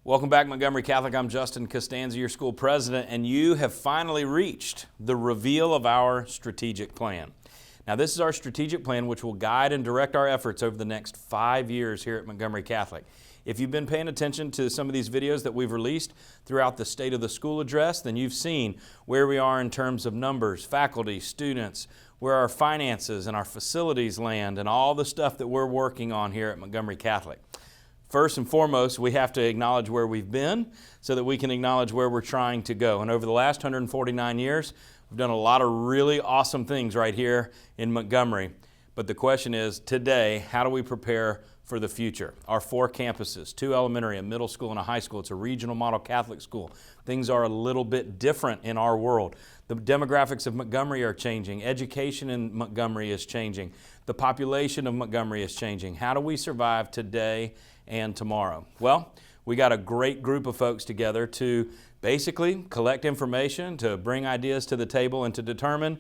Welcome back, Montgomery Catholic. I'm Justin Costanza, your school president, and you have finally reached the reveal of our strategic plan. Now, this is our strategic plan which will guide and direct our efforts over the next 5 years here at Montgomery Catholic. If you've been paying attention to some of these videos that we've released throughout the State of the School Address, then you've seen where we are in terms of numbers, faculty, students, where our finances and our facilities land, and all the stuff that we're working on here at Montgomery Catholic. First and foremost, we have to acknowledge where we've been so that we can acknowledge where we're trying to go. And over the last 149 years, we've done a lot of really awesome things right here in Montgomery. But the question is, today, how do we prepare for the future? Our 4 campuses, 2 elementary, a middle school, and a high school. It's a regional model Catholic school. Things are a little bit different in our world. The demographics of Montgomery are changing. Education in Montgomery is changing. The population of Montgomery is changing. How do we survive today and tomorrow? Well, we got a great group of folks together to basically collect information, to bring ideas to the table, and to determine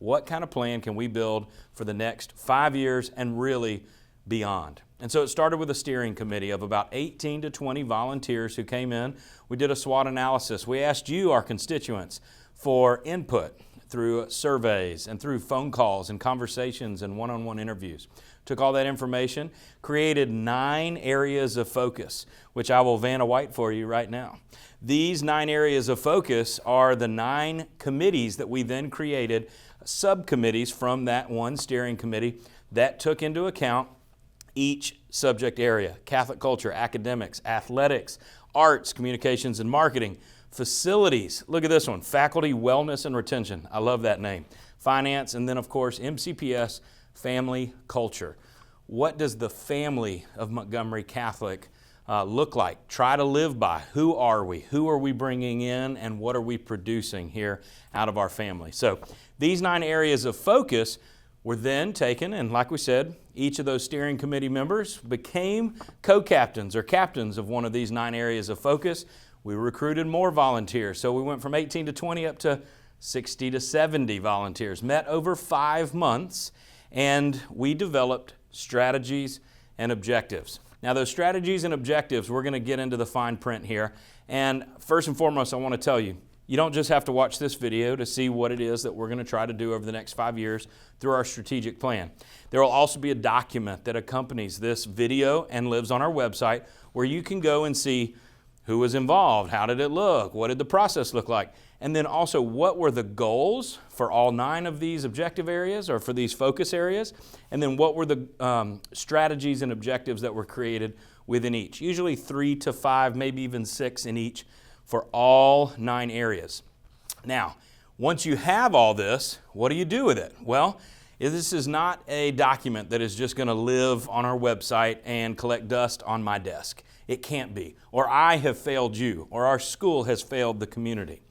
what kind of plan can we build for the next 5 years and really beyond. And so it started with a steering committee of about 18 to 20 volunteers who came in. We did a SWOT analysis. We asked you, our constituents, for input through surveys and through phone calls and conversations and one-on-one interviews. Took all that information, created 9 areas of focus, which I will Vanna White for you right now. These 9 areas of focus are the 9 committees that we then created, subcommittees from that one steering committee that took into account each subject area: Catholic culture, academics, athletics, arts, communications and marketing, facilities. Look at this one: faculty, wellness and retention. I love that name. Finance, and then of course MCPS, family, culture. What does the family of Montgomery Catholic look like? Try to live by. Who are we? Who are we bringing in, and what are we producing here out of our family? So these 9 areas of focus were then taken, and like we said, each of those steering committee members became co-captains or captains of one of these 9 areas of focus. We recruited more volunteers, so we went from 18 to 20 up to 60 to 70 volunteers, met over 5 months, and we developed strategies and objectives. Now, those strategies and objectives, we're going to get into the fine print here. And first and foremost, I want to tell you, you don't just have to watch this video to see what it is that we're going to try to do over the next 5 years through our strategic plan. There will also be a document that accompanies this video and lives on our website where you can go and see who was involved, how did it look, what did the process look like, and then also what were the goals for all 9 of these objective areas or for these focus areas, and then what were the strategies and objectives that were created within each. Usually 3 to 5, maybe even 6 in each for all 9 areas. Now, once you have all this, what do you do with it? Well, this is not a document that is just going to live on our website and collect dust on my desk. It can't be. Or I have failed you, or our school has failed the community.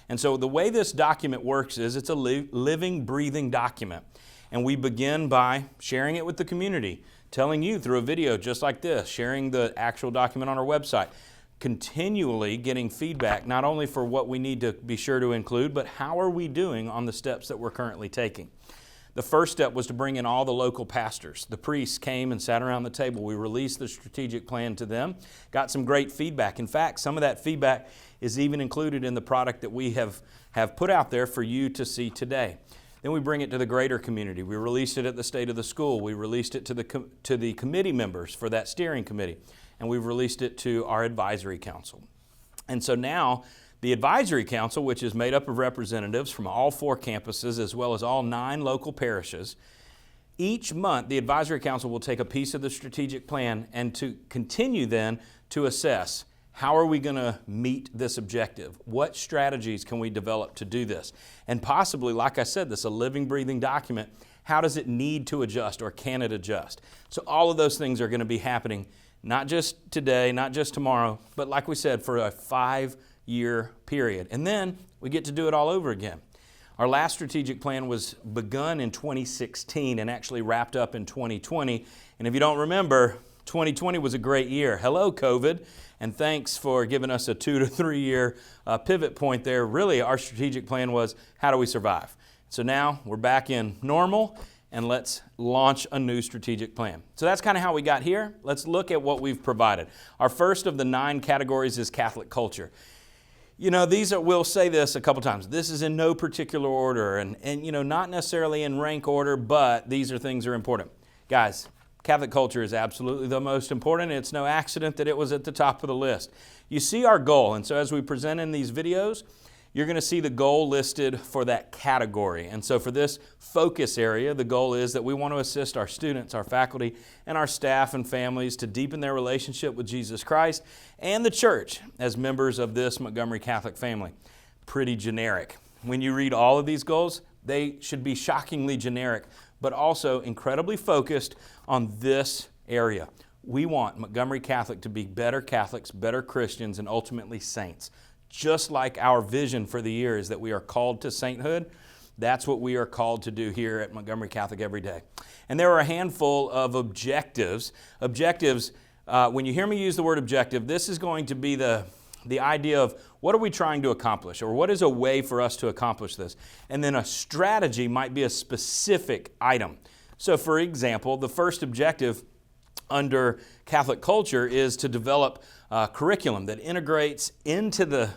And so the way this document works is it's a living, breathing document. And we begin by sharing it with the community, telling you through a video just like this, sharing the actual document on our website, continually getting feedback, not only for what we need to be sure to include, but how are we doing on the steps that we're currently taking. The first step was to bring in all the local pastors. The priests came and sat around the table. We released the strategic plan to them, got some great feedback. In fact, some of that feedback is even included in the product that we have put out there for you to see today. Then we bring it to the greater community. We released it at the State of the School. We released it to the committee members for that steering committee. And we've released it to our advisory council. And so now the advisory council, which is made up of representatives from all 4 campuses as well as all 9 local parishes, each month the advisory council will take a piece of the strategic plan and to continue then to assess how are we going to meet this objective? What strategies can we develop to do this? And possibly, like I said, this is a living, breathing document. How does it need to adjust, or can it adjust? So all of those things are going to be happening not just today, not just tomorrow, but like we said, for a 5-year period. And then we get to do it all over again. Our last strategic plan was begun in 2016 and actually wrapped up in 2020. And if you don't remember, 2020 was a great year. Hello, COVID. And thanks for giving us a 2 to 3 year pivot point there. Really, our strategic plan was, how do we survive? So now we're back in normal, and let's launch a new strategic plan. So that's kind of how we got here. Let's look at what we've provided. Our first of the 9 categories is Catholic culture. You know, we'll say this a couple times. This is in no particular order and not necessarily in rank order, but these are things that are important. Guys, Catholic culture is absolutely the most important. It's no accident that it was at the top of the list. You see our goal, and so as we present in these videos, you're going to see the goal listed for that category. And so for this focus area, the goal is that we want to assist our students, our faculty, and our staff and families to deepen their relationship with Jesus Christ and the church as members of this Montgomery Catholic family. Pretty generic. When you read all of these goals, they should be shockingly generic, but also incredibly focused on this area. We want Montgomery Catholic to be better Catholics, better Christians, and ultimately saints. Just like our vision for the year is that we are called to sainthood, that's what we are called to do here at Montgomery Catholic every day. And there are a handful of objectives. Objectives, when you hear me use the word objective, this is going to be the idea of what are we trying to accomplish, or what is a way for us to accomplish this. And then a strategy might be a specific item. So for example, the first objective under Catholic culture is to develop a curriculum that integrates the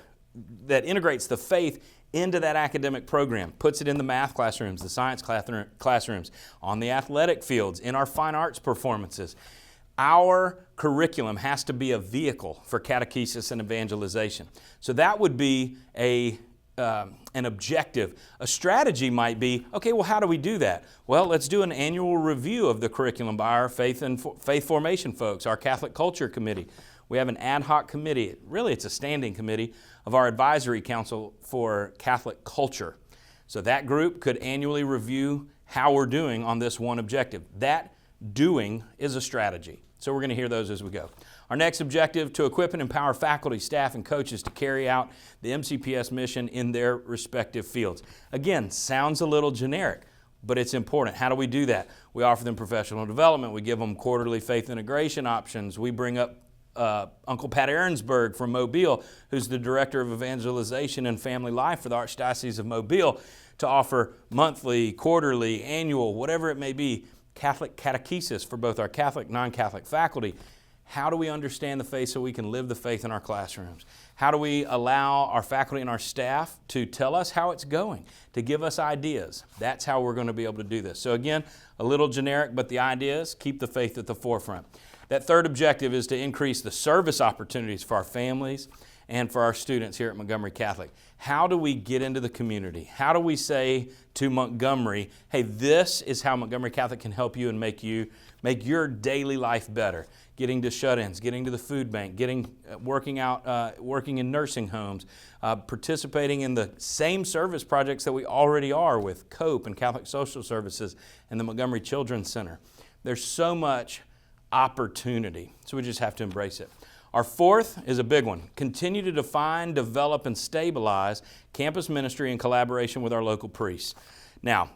faith into that academic program, puts it in the math classrooms, the science classrooms, on the athletic fields, in our fine arts performances. Our curriculum has to be a vehicle for catechesis and evangelization. So that would be an objective. A strategy might be, okay, well, how do we do that? Well, let's do an annual review of the curriculum by our faith formation folks, our Catholic Culture Committee. We have an ad hoc committee, really it's a standing committee, of our Advisory Council for Catholic Culture. So that group could annually review how we're doing on this one objective. That doing is a strategy. So we're going to hear those as we go. Our next objective, to equip and empower faculty, staff, and coaches to carry out the MCPS mission in their respective fields. Again, sounds a little generic, but it's important. How do we do that? We offer them professional development. We give them quarterly faith integration options. We bring up Uncle Pat Aaronsburg from Mobile, who's the Director of Evangelization and Family Life for the Archdiocese of Mobile, to offer monthly, quarterly, annual, whatever it may be, Catholic catechesis for both our Catholic, non-Catholic faculty. How do we understand the faith so we can live the faith in our classrooms? How do we allow our faculty and our staff to tell us how it's going, to give us ideas? That's how we're going to be able to do this. So again, a little generic, but the idea is keep the faith at the forefront. That third objective is to increase the service opportunities for our families and for our students here at Montgomery Catholic. How do we get into the community? How do we say to Montgomery, hey, this is how Montgomery Catholic can help you and make your daily life better? Getting to shut-ins, getting to the food bank, working in nursing homes, participating in the same service projects that we already are with COPE and Catholic Social Services and the Montgomery Children's Center. There's so much opportunity, so we just have to embrace it. Our fourth is a big one. Continue to define, develop, and stabilize campus ministry in collaboration with our local priests. Now,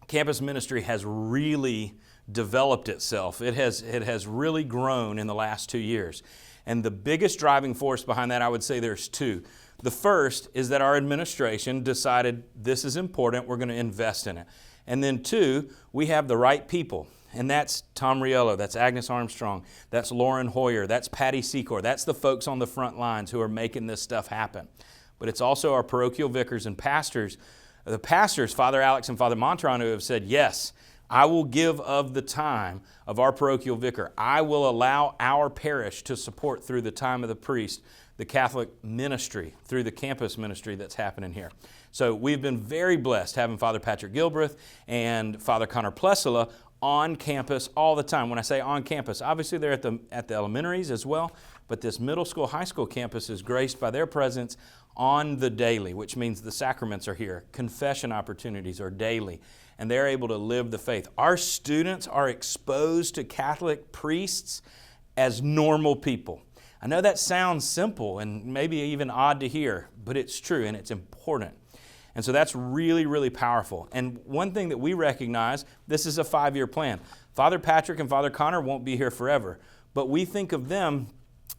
campus ministry has really developed itself. It has really grown in the last 2 years. And the biggest driving force behind that, I would say there's two. The first is that our administration decided this is important, we're going to invest in it. And then two, we have the right people. And that's Tom Riello, that's Agnes Armstrong, that's Lauren Hoyer, that's Patty Secor. That's the folks on the front lines who are making this stuff happen. But it's also our parochial vicars and pastors. The pastors, Father Alex and Father Montron, who have said, yes, I will give of the time of our parochial vicar. I will allow our parish to support through the time of the priest the Catholic ministry, through the campus ministry that's happening here. So we've been very blessed having Father Patrick Gilbreth and Father Connor Plessala on campus all the time. When I say on campus, obviously they're at the elementaries as well, but this middle school, high school campus is graced by their presence on the daily, which means the sacraments are here. Confession opportunities are daily, and they're able to live the faith. Our students are exposed to Catholic priests as normal people. I know that sounds simple and maybe even odd to hear, but it's true and it's important. And so that's really, really powerful. And one thing that we recognize, this is a 5-year plan. Father Patrick and Father Connor won't be here forever, but we think of them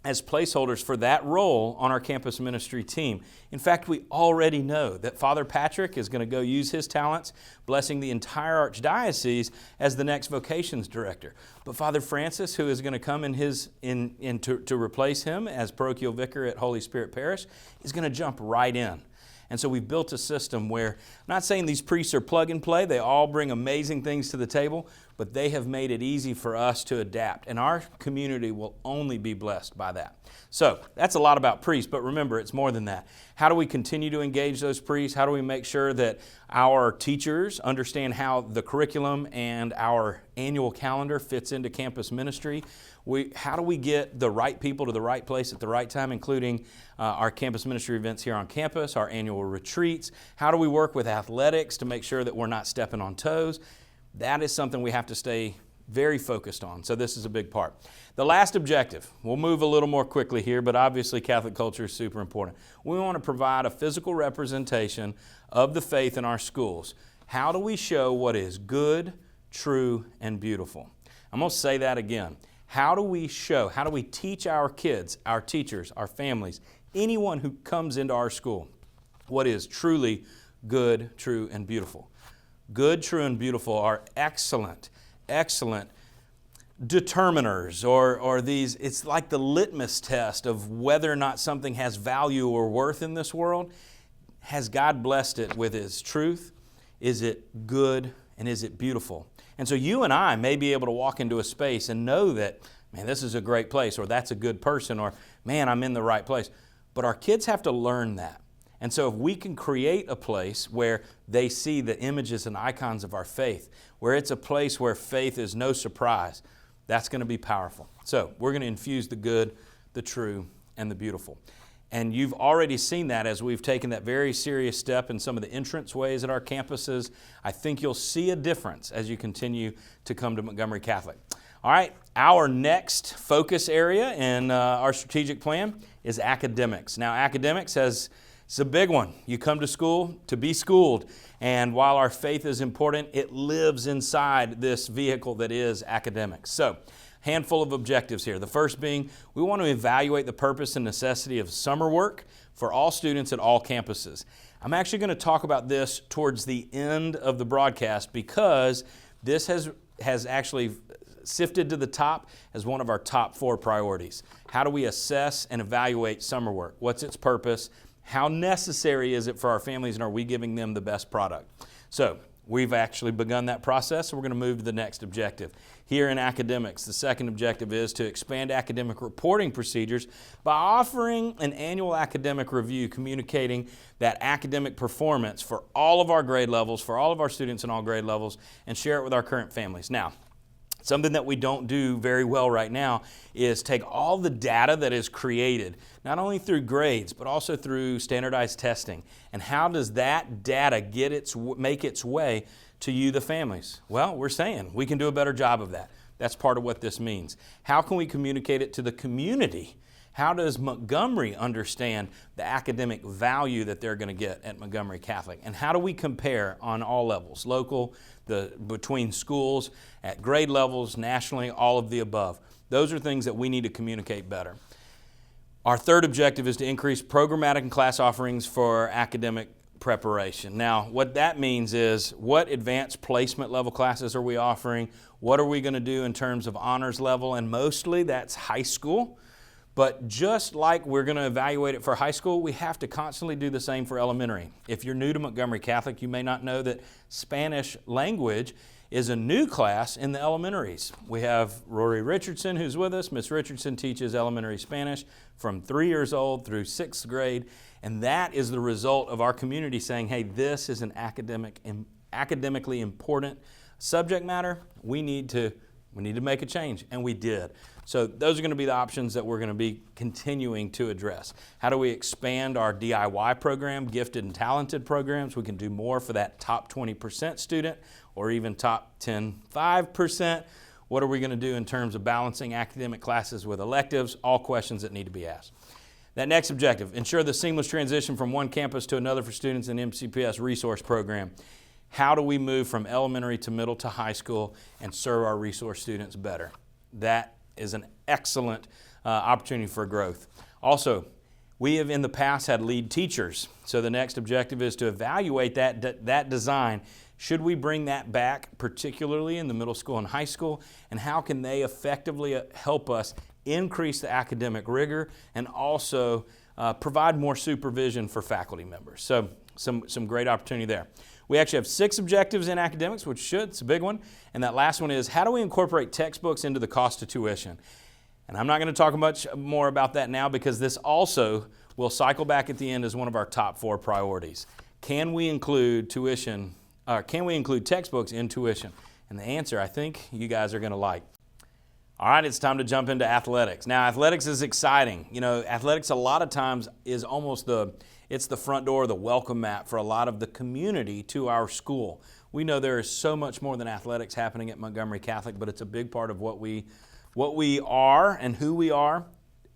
as placeholders for that role on our campus ministry team. In fact, we already know that Father Patrick is going to go use his talents, blessing the entire archdiocese as the next vocations director. But Father Francis, who is going to come to replace him as parochial vicar at Holy Spirit Parish, is going to jump right in. And so we've built a system where, I'm not saying these priests are plug and play, they all bring amazing things to the table, but they have made it easy for us to adapt. And our community will only be blessed by that. So that's a lot about priests, but remember, it's more than that. How do we continue to engage those priests? How do we make sure that our teachers understand how the curriculum and our annual calendar fits into campus ministry? How do we get the right people to the right place at the right time, including our campus ministry events here on campus, our annual retreats? How do we work with athletics to make sure that we're not stepping on toes? That is something we have to stay very focused on. So this is a big part. The last objective, we'll move a little more quickly here, but obviously Catholic culture is super important. We want to provide a physical representation of the faith in our schools. How do we show what is good, true, and beautiful? I'm going to say that again. How do we teach our kids, our teachers, our families, anyone who comes into our school, what is truly good, true, and beautiful? Good, true, and beautiful are excellent determiners or these, it's like the litmus test of whether or not something has value or worth in this world. Has God blessed it with His truth? Is it good and is it beautiful? And so you and I may be able to walk into a space and know that, man, this is a great place, or that's a good person, or man, I'm in the right place. But our kids have to learn that. And so if we can create a place where they see the images and icons of our faith, where it's a place where faith is no surprise, that's going to be powerful. So we're going to infuse the good, the true, and the beautiful. And you've already seen that as we've taken that very serious step in some of the entrance ways at our campuses. I think you'll see a difference as you continue to come to Montgomery Catholic. All right, our next focus area in our strategic plan is academics. Now, academics it's a big one. You come to school to be schooled. And while our faith is important, it lives inside this vehicle that is academics. So, handful of objectives here. The first being, we want to evaluate the purpose and necessity of summer work for all students at all campuses. I'm actually going to talk about this towards the end of the broadcast because this has actually sifted to the top as one of our top 4 priorities. How do we assess and evaluate summer work? What's its purpose? How necessary is it for our families, and are we giving them the best product? So we've actually begun that process, so we're going to move to the next objective. Here in academics, the second objective is to expand academic reporting procedures by offering an annual academic review communicating that academic performance for all of our grade levels, for all of our students in all grade levels, and share it with our current families. Now, something that we don't do very well right now is take all the data that is created, not only through grades, but also through standardized testing. And how does that data make its way to you, the families? Well, we're saying we can do a better job of that. That's part of what this means. How can we communicate it to the community? How does Montgomery understand the academic value that they're going to get at Montgomery Catholic? And how do we compare on all levels, local, between schools, at grade levels, nationally, all of the above? Those are things that we need to communicate better. Our third objective is to increase programmatic and class offerings for academic preparation. Now, what that means is, what advanced placement level classes are we offering? What are we going to do in terms of honors level? And mostly that's high school. But just like we're going to evaluate it for high school, we have to constantly do the same for elementary. If you're new to Montgomery Catholic, you may not know that Spanish language is a new class in the elementaries. We have Rory Richardson who's with us. Miss Richardson teaches elementary Spanish from 3 years old through 6th grade. And that is the result of our community saying, hey, this is an academically important subject matter. We need to make a change, and we did. So those are going to be the options that we're going to be continuing to address. How do we expand our DIY program, gifted and talented programs? We can do more for that top 20% student or even top 5%. What are we going to do in terms of balancing academic classes with electives? All questions that need to be asked. That next objective, ensure the seamless transition from one campus to another for students in the MCPS resource program. How do we move from elementary to middle to high school and serve our resource students better? That is an excellent opportunity for growth. Also, we have in the past had lead teachers. So the next objective is to evaluate that design. Should we bring that back, particularly in the middle school and high school? And how can they effectively help us increase the academic rigor and also provide more supervision for faculty members? So some great opportunity there. We actually have 6 objectives in academics, which it's a big one. And that last one is, how do we incorporate textbooks into the cost of tuition? And I'm not going to talk much more about that now because this also will cycle back at the end as one of our top 4 priorities. Can we include textbooks in tuition? And the answer I think you guys are going to like. All right, it's time to jump into athletics. Now, athletics is exciting. You know, athletics a lot of times is almost it's the front door, the welcome mat for a lot of the community to our school. We know there is so much more than athletics happening at Montgomery Catholic, but it's a big part of what we are and who we are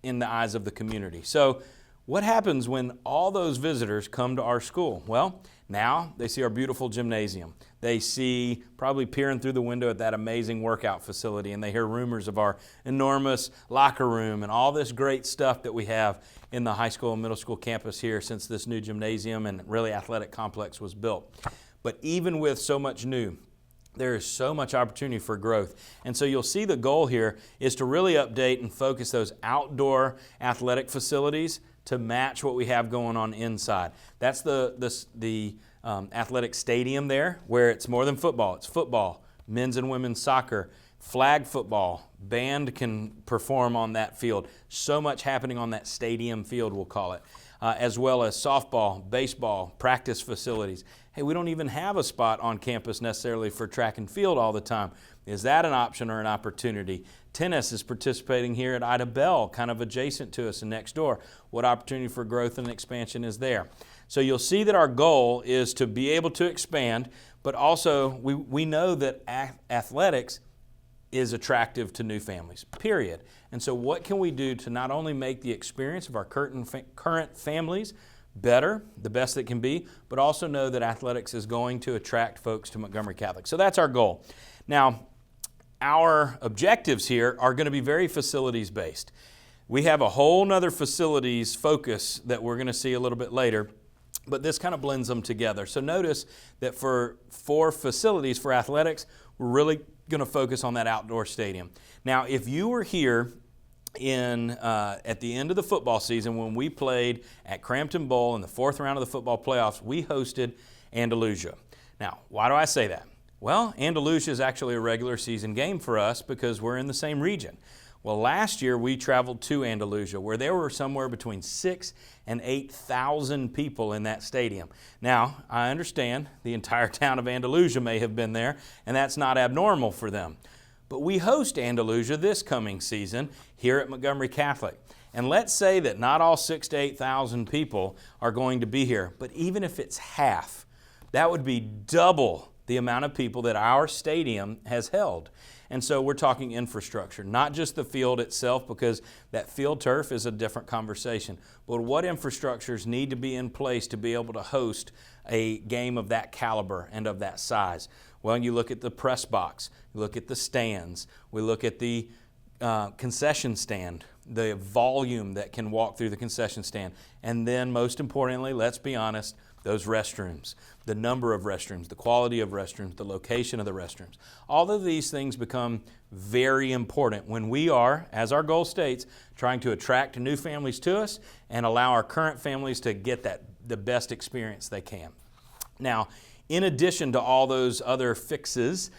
in the eyes of the community. So what happens when all those visitors come to our school? Well, now they see our beautiful gymnasium. They see, probably peering through the window at that amazing workout facility, and they hear rumors of our enormous locker room and all this great stuff that we have in the high school and middle school campus here since this new gymnasium and really athletic complex was built. But even with so much new, there is so much opportunity for growth. And so you'll see the goal here is to really update and focus those outdoor athletic facilities to match what we have going on inside. That's the athletic stadium there, where it's more than football. It's football, men's and women's soccer, flag football, band can perform on that field. So much happening on that stadium field, we'll call it, as well as softball, baseball, practice facilities. Hey, we don't even have a spot on campus necessarily for track and field all the time. Is that an option or an opportunity? Tennis is participating here at Ida Bell, kind of adjacent to us and next door. What opportunity for growth and expansion is there? So you'll see that our goal is to be able to expand, but also we know that athletics is attractive to new families, period. And so what can we do to not only make the experience of our current families better, the best it can be, but also know that athletics is going to attract folks to Montgomery Catholic. So that's our goal. Now, our objectives here are going to be very facilities based. We have a whole nother facilities focus that we're going to see a little bit later, but this kind of blends them together. So notice that for facilities, for athletics, we're really going to focus on that outdoor stadium. Now, if you were here at the end of the football season when we played at Crampton Bowl in the 4th round of the football playoffs, we hosted Andalusia. Now, why do I say that? Well, Andalusia is actually a regular season game for us because we're in the same region. Well, last year we traveled to Andalusia where there were somewhere between 6,000 and 8,000 people in that stadium. Now, I understand the entire town of Andalusia may have been there, and that's not abnormal for them. But we host Andalusia this coming season here at Montgomery Catholic. And let's say that not all 6,000 to 8,000 people are going to be here, but even if it's half, that would be double the amount of people that our stadium has held. And so we're talking infrastructure, not just the field itself, because that field turf is a different conversation, but what infrastructures need to be in place to be able to host a game of that caliber and of that size. Well, you look at the press box, you look at the stands, we look at the concession stand, the volume that can walk through the concession stand, and then most importantly, let's be honest, those restrooms, the number of restrooms, the quality of restrooms, the location of the restrooms. All of these things become very important when we are, as our goal states, trying to attract new families to us and allow our current families to get the best experience they can. Now, in addition to all those other fixes,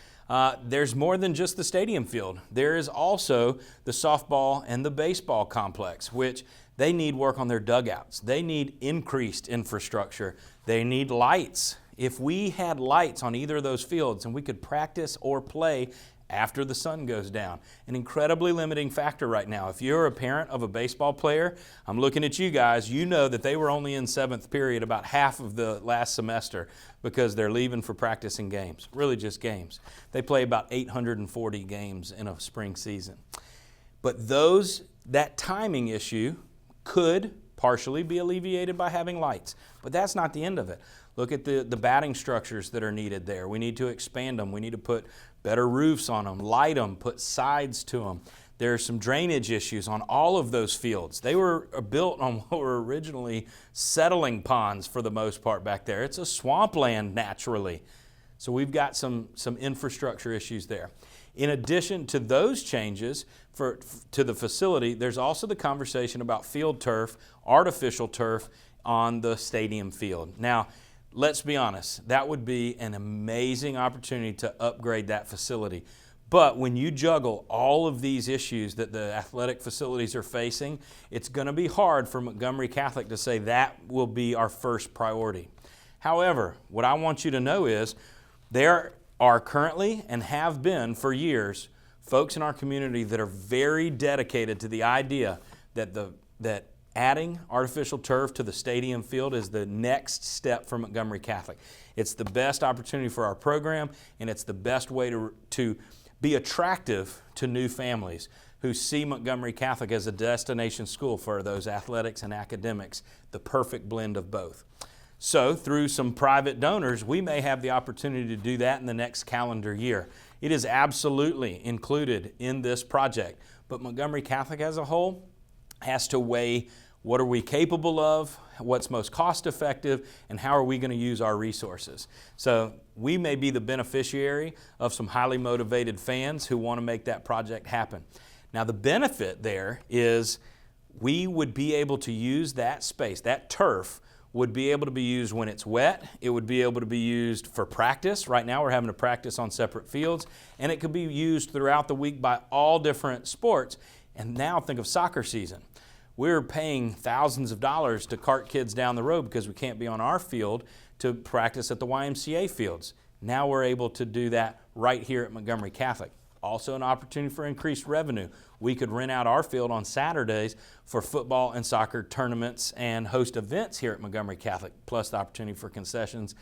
there's more than just the stadium field. There is also the softball and the baseball complex, which they need work on their dugouts. They need increased infrastructure. They need lights. If we had lights on either of those fields and we could practice or play after the sun goes down, an incredibly limiting factor right now. If you're a parent of a baseball player, I'm looking at you guys, you know that they were only in 7th period about half of the last semester because they're leaving for practice and games, really just games. They play about 840 games in a spring season. But that timing issue could partially be alleviated by having lights, but that's not the end of it. Look at the batting structures that are needed there. We need to expand them. We need to put better roofs on them, light them, put sides to them. There are some drainage issues on all of those fields. They were built on what were originally settling ponds for the most part back there. It's a swampland naturally. So we've got some infrastructure issues there. In addition to those changes to the facility, there's also the conversation about field turf, artificial turf on the stadium field. Now, let's be honest, that would be an amazing opportunity to upgrade that facility. But when you juggle all of these issues that the athletic facilities are facing, it's going to be hard for Montgomery Catholic to say that will be our first priority. However, what I want you to know is there are currently and have been for years folks in our community that are very dedicated to the idea that adding artificial turf to the stadium field is the next step for Montgomery Catholic. It's the best opportunity for our program, and it's the best way to be attractive to new families who see Montgomery Catholic as a destination school for those athletics and academics, the perfect blend of both. So through some private donors, we may have the opportunity to do that in the next calendar year. It is absolutely included in this project, but Montgomery Catholic as a whole has to weigh what are we capable of, what's most cost effective, and how are we going to use our resources. So we may be the beneficiary of some highly motivated fans who want to make that project happen. Now the benefit there is we would be able to use that space, that turf would be able to be used when it's wet. It would be able to be used for practice. Right now we're having to practice on separate fields, and it could be used throughout the week by all different sports. And now think of soccer season. We're paying thousands of dollars to cart kids down the road because we can't be on our field to practice at the YMCA fields. Now we're able to do that right here at Montgomery Catholic. Also an opportunity for increased revenue. We could rent out our field on Saturdays for football and soccer tournaments and host events here at Montgomery Catholic, plus the opportunity for concessions.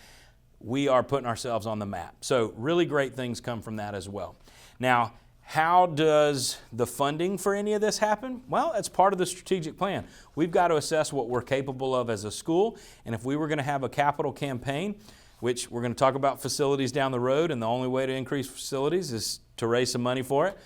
We are putting ourselves on the map. So really great things come from that as well. Now, how does the funding for any of this happen? Well, it's part of the strategic plan. We've got to assess what we're capable of as a school, and if we were going to have a capital campaign, which we're going to talk about facilities down the road, and the only way to increase facilities is to raise some money for it.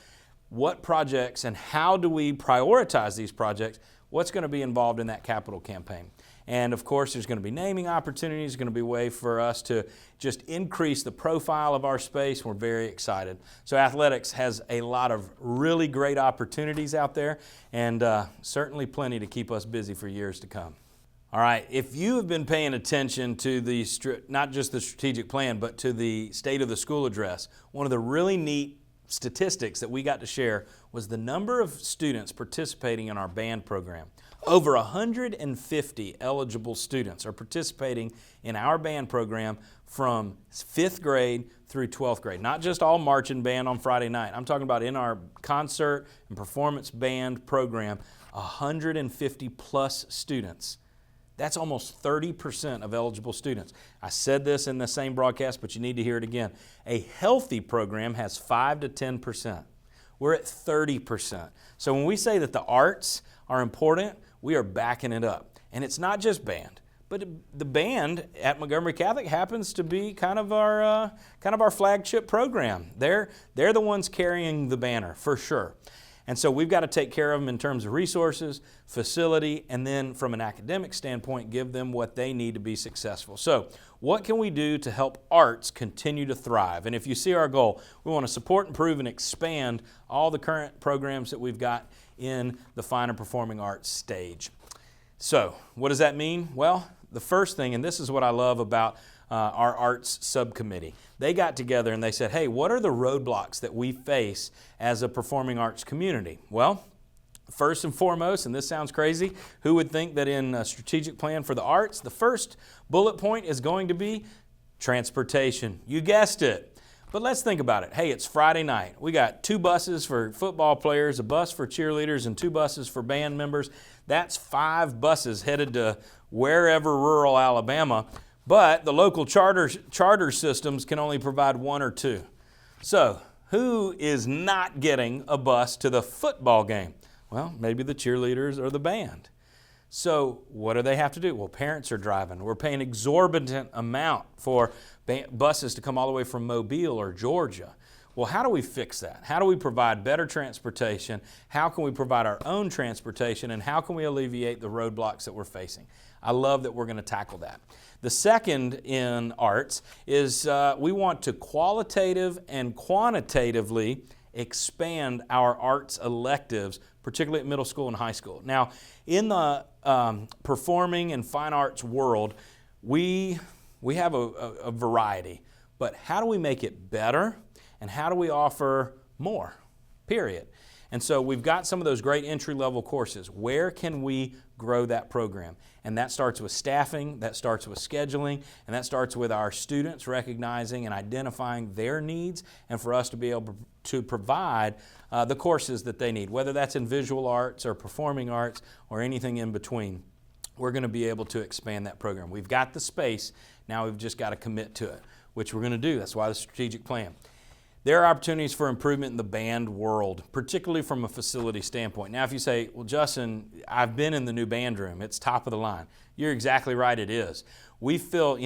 What projects and how do we prioritize these projects? What's going to be involved in that capital campaign? And of course, there's going to be naming opportunities, going to be a way for us to just increase the profile of our space. We're very excited. So athletics has a lot of really great opportunities out there, and certainly plenty to keep us busy for years to come. All right, if you have been paying attention to not just the strategic plan, but to the State of the School address, one of the really neat statistics that we got to share was the number of students participating in our band program. Over 150 eligible students are participating in our band program from 5th grade through 12th grade. Not just all marching band on Friday night. I'm talking about in our concert and performance band program, 150 plus students. That's almost 30% of eligible students. I said this in the same broadcast, but you need to hear it again. A healthy program has 5 to 10%. We're at 30%. So when we say that the arts are important, we are backing it up. And it's not just band, but the band at Montgomery Catholic happens to be kind of our flagship program. They're the ones carrying the banner for sure. And so we've got to take care of them in terms of resources, facility, and then from an academic standpoint, give them what they need to be successful. So what can we do to help arts continue to thrive? And if you see our goal, we want to support, improve, and expand all the current programs that we've got in the fine and performing arts stage. So what does that mean? Well, the first thing, and this is what I love about our arts subcommittee. They got together and they said, hey, what are the roadblocks that we face as a performing arts community? Well, first and foremost, and this sounds crazy, who would think that in a strategic plan for the arts, the first bullet point is going to be transportation. You guessed it. But let's think about it. Hey, it's Friday night. We got 2 buses for football players, a bus for cheerleaders, and 2 buses for band members. That's 5 buses headed to wherever rural Alabama. But the local charter systems can only provide 1 or 2. So who is not getting a bus to the football game? Well, maybe the cheerleaders or the band. So what do they have to do? Well, parents are driving. We're paying exorbitant amount for buses to come all the way from Mobile or Georgia. Well, how do we fix that? How do we provide better transportation? How can we provide our own transportation? And how can we alleviate the roadblocks that we're facing? I love that we're going to tackle that. The second in arts is we want to qualitative and quantitatively expand our arts electives, particularly at middle school and high school. Now, in the performing and fine arts world, we have a variety, but how do we make it better? And how do we offer more, period? And so we've got some of those great entry-level courses. Where can we grow that program? And that starts with staffing, that starts with scheduling, and that starts with our students recognizing and identifying their needs, and for us to be able to provide the courses that they need, whether that's in visual arts or performing arts or anything in between. We're going to be able to expand that program. We've got the space, now we've just got to commit to it, which we're going to do. That's why the strategic plan. There are opportunities for improvement in the band world, particularly from a facility standpoint. Now, if you say, well, Justin, I've been in the new band room. It's top of the line. You're exactly right, it is. We feel,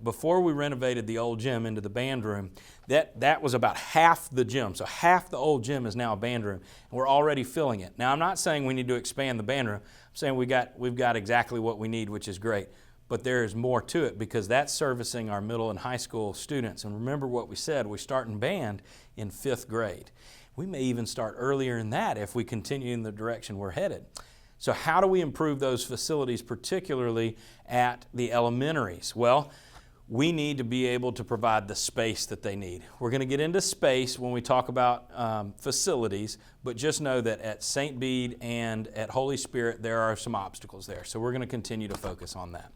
before we renovated the old gym into the band room, that was about half the gym. So half the old gym is now a band room, and we're already filling it. Now, I'm not saying we need to expand the band room. I'm saying we've got exactly what we need, which is great. But there is more to it because that's servicing our middle and high school students. And remember what we said, we start in band in 5th grade. We may even start earlier in that if we continue in the direction we're headed. So how do we improve those facilities, particularly at the elementaries? Well, we need to be able to provide the space that they need. We're going to get into space when we talk about facilities, but just know that at St. Bede and at Holy Spirit, there are some obstacles there. So we're going to continue to focus on that.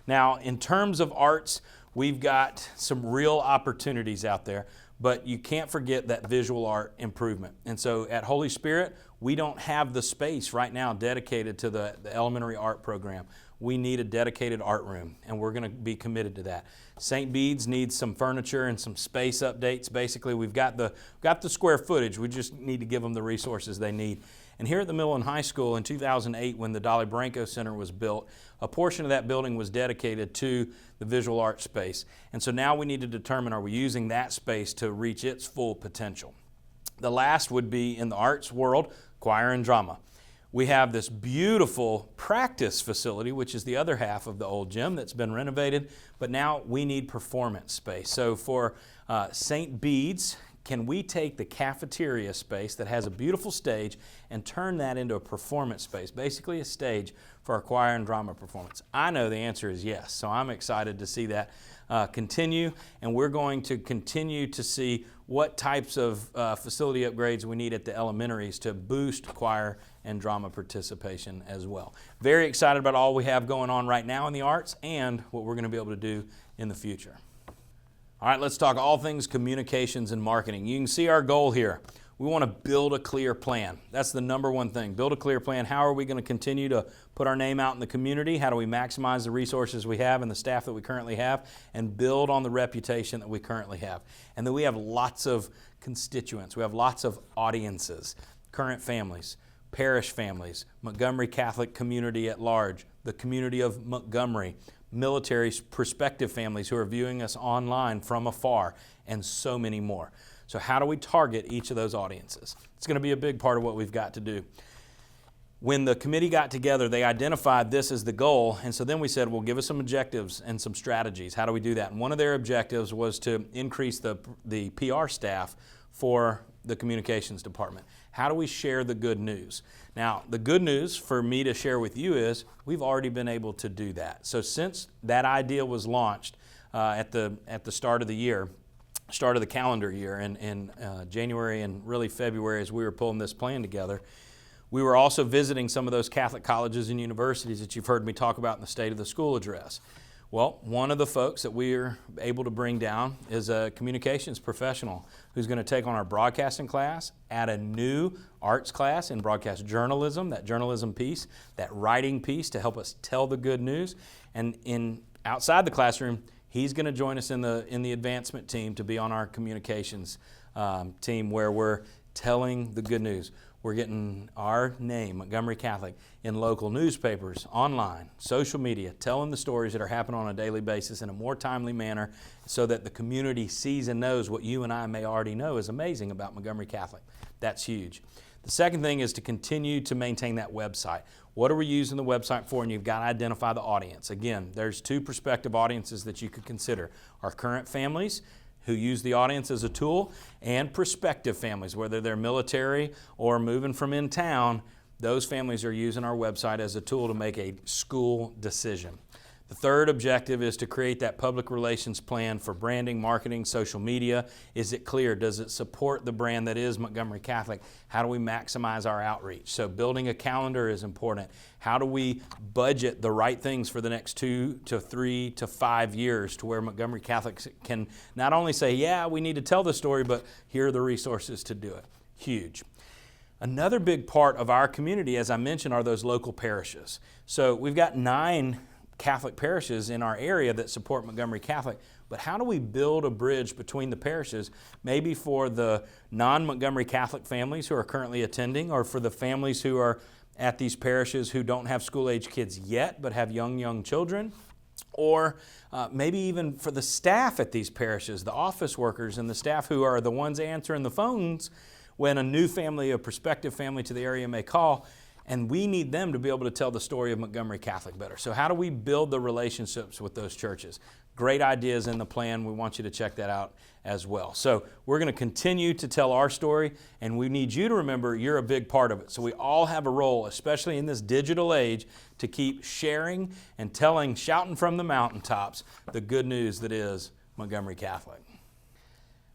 Now, in terms of arts, we've got some real opportunities out there, but you can't forget that visual art improvement. And so at Holy Spirit, we don't have the space right now dedicated to the elementary art program. We need a dedicated art room, and we're going to be committed to that. St. Bede's needs some furniture and some space updates. Basically, we've got the square footage. We just need to give them the resources they need. And here at the middle and high school in 2008, when the Dolly Branco Center was built, a portion of that building was dedicated to the visual arts space. And so now we need to determine, are we using that space to reach its full potential? The last would be in the arts world, choir and drama. We have this beautiful practice facility, which is the other half of the old gym that's been renovated, but now we need performance space. So for St. Bede's, can we take the cafeteria space that has a beautiful stage and turn that into a performance space, basically a stage for our choir and drama performance? I know the answer is yes, so I'm excited to see that continue, and we're going to continue to see what types of facility upgrades we need at the elementaries to boost choir and drama participation as well. Very excited about all we have going on right now in the arts and what we're going to be able to do in the future. All right, let's talk all things communications and marketing. You can see our goal here. We want to build a clear plan. That's the number one thing. Build a clear plan. How are we going to continue to put our name out in the community? How do we maximize the resources we have and the staff that we currently have and build on the reputation that we currently have? And then we have lots of constituents. We have lots of audiences, current families, parish families, Montgomery Catholic community at large, the community of Montgomery, military prospective families who are viewing us online from afar, and so many more. So how do we target each of those audiences? It's going to be a big part of what we've got to do. When the committee got together, they identified this as the goal, and so then we said, well, give us some objectives and some strategies. How do we do that? And one of their objectives was to increase the PR staff for the communications department. How do we share the good news? Now, the good news for me to share with you is we've already been able to do that. So since that idea was launched at the start of the year, start of the calendar year in January and really February as we were pulling this plan together, we were also visiting some of those Catholic colleges and universities that you've heard me talk about in the State of the School Address. Well, one of the folks that we are able to bring down is a communications professional who's going to take on our broadcasting class, add a new arts class in broadcast journalism, that journalism piece, that writing piece to help us tell the good news. And outside the classroom, he's going to join us in the advancement team to be on our communications team where we're telling the good news. We're getting our name, Montgomery Catholic, in local newspapers, online, social media, telling the stories that are happening on a daily basis in a more timely manner so that the community sees and knows what you and I may already know is amazing about Montgomery Catholic. That's huge. The second thing is to continue to maintain that website. What are we using the website for? And you've got to identify the audience. Again, there's two prospective audiences that you could consider. Our current families who use the audience as a tool, and prospective families, whether they're military or moving from in town, those families are using our website as a tool to make a school decision. The third objective is to create that public relations plan for branding, marketing, social media. Is it clear? Does it support the brand that is Montgomery Catholic? How do we maximize our outreach? So building a calendar is important. How do we budget the right things for the next 2 to 3 to 5 years to where Montgomery Catholic can not only say, yeah, we need to tell the story, but here are the resources to do it. Huge. Another big part of our community, as I mentioned, are those local parishes. So we've got 9 Catholic parishes in our area that support Montgomery Catholic, but how do we build a bridge between the parishes, maybe for the non-Montgomery Catholic families who are currently attending, or for the families who are at these parishes who don't have school-age kids yet but have young children, or maybe even for the staff at these parishes, the office workers and the staff who are the ones answering the phones when a new family, a prospective family to the area may call. And we need them to be able to tell the story of Montgomery Catholic better. So how do we build the relationships with those churches? Great ideas in the plan. We want you to check that out as well. So we're going to continue to tell our story, and we need you to remember you're a big part of it. So we all have a role, especially in this digital age, to keep sharing and telling, shouting from the mountaintops, the good news that is Montgomery Catholic.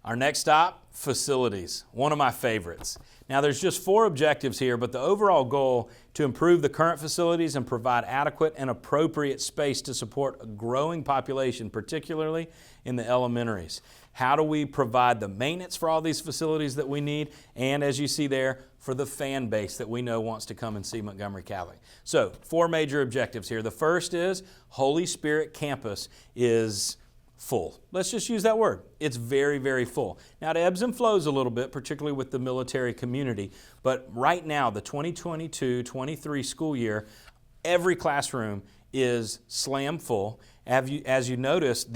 Our next stop, facilities, one of my favorites. Now there's just 4 objectives here, but the overall goal to improve the current facilities and provide adequate and appropriate space to support a growing population, particularly in the elementaries. How do we provide the maintenance for all these facilities that we need? And as you see there, for the fan base that we know wants to come and see Montgomery Catholic. So 4 major objectives here. The first is Holy Spirit campus is full. Let's just use that word. It's very, very full. Now it ebbs and flows a little bit, particularly with the military community, but right now, the 2022-23 school year, every classroom is slam full. As you notice,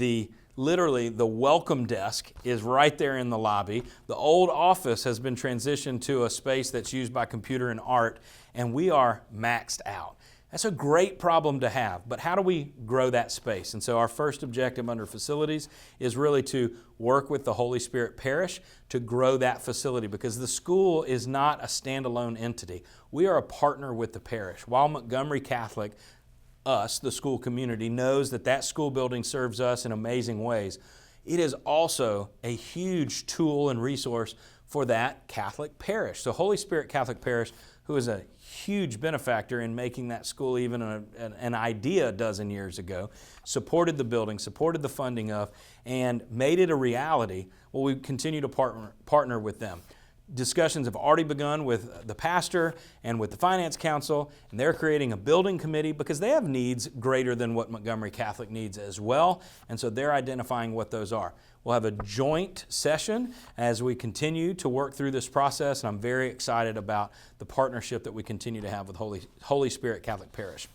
literally the welcome desk is right there in the lobby. The old office has been transitioned to a space that's used by computer and art, and we are maxed out. That's a great problem to have, but how do we grow that space? And so our first objective under facilities is really to work with the Holy Spirit Parish to grow that facility, because the school is not a standalone entity. We are a partner with the parish. While Montgomery Catholic, us, the school community, knows that that school building serves us in amazing ways, it is also a huge tool and resource for that Catholic parish. So Holy Spirit Catholic Parish, who is a huge benefactor in making that school even an idea a dozen years ago, supported the building, supported the funding of, and made it a reality. Well, we continue to partner with them. Discussions have already begun with the pastor and with the finance council, and they're creating a building committee because they have needs greater than what Montgomery Catholic needs as well, and so they're identifying what those are. We'll have a joint session as we continue to work through this process, and I'm very excited about the partnership that we continue to have with Holy Spirit Catholic Parish.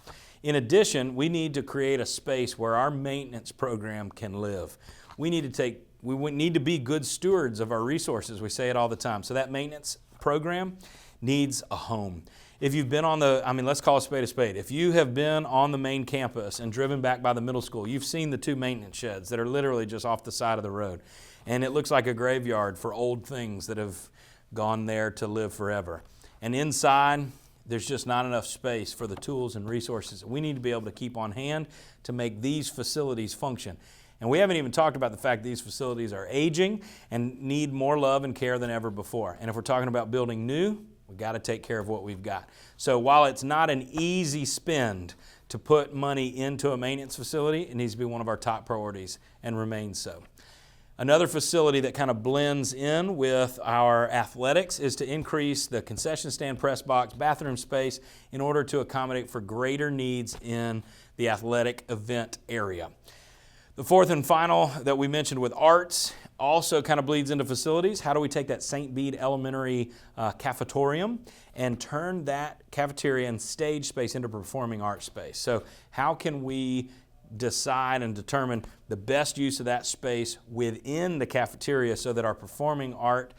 In addition, we need to create a space where our maintenance program can live. We need to be good stewards of our resources. We say it all the time. So that maintenance program needs a home. If you've been let's call a spade a spade. If you have been on the main campus and driven back by the middle school, you've seen the 2 maintenance sheds that are literally just off the side of the road. And it looks like a graveyard for old things that have gone there to live forever. And inside, there's just not enough space for the tools and resources that we need to be able to keep on hand to make these facilities function. And we haven't even talked about the fact that these facilities are aging and need more love and care than ever before. And if we're talking about building new, we've got to take care of what we've got. So while it's not an easy spend to put money into a maintenance facility, it needs to be one of our top priorities and remains so. Another facility that kind of blends in with our athletics is to increase the concession stand, press box, bathroom space in order to accommodate for greater needs in the athletic event area. The fourth and final that we mentioned with arts also kind of bleeds into facilities. How do we take that St. Bede Elementary cafetorium and turn that cafeteria and stage space into performing arts space? So how can we decide and determine the best use of that space within the cafeteria so that our performing art,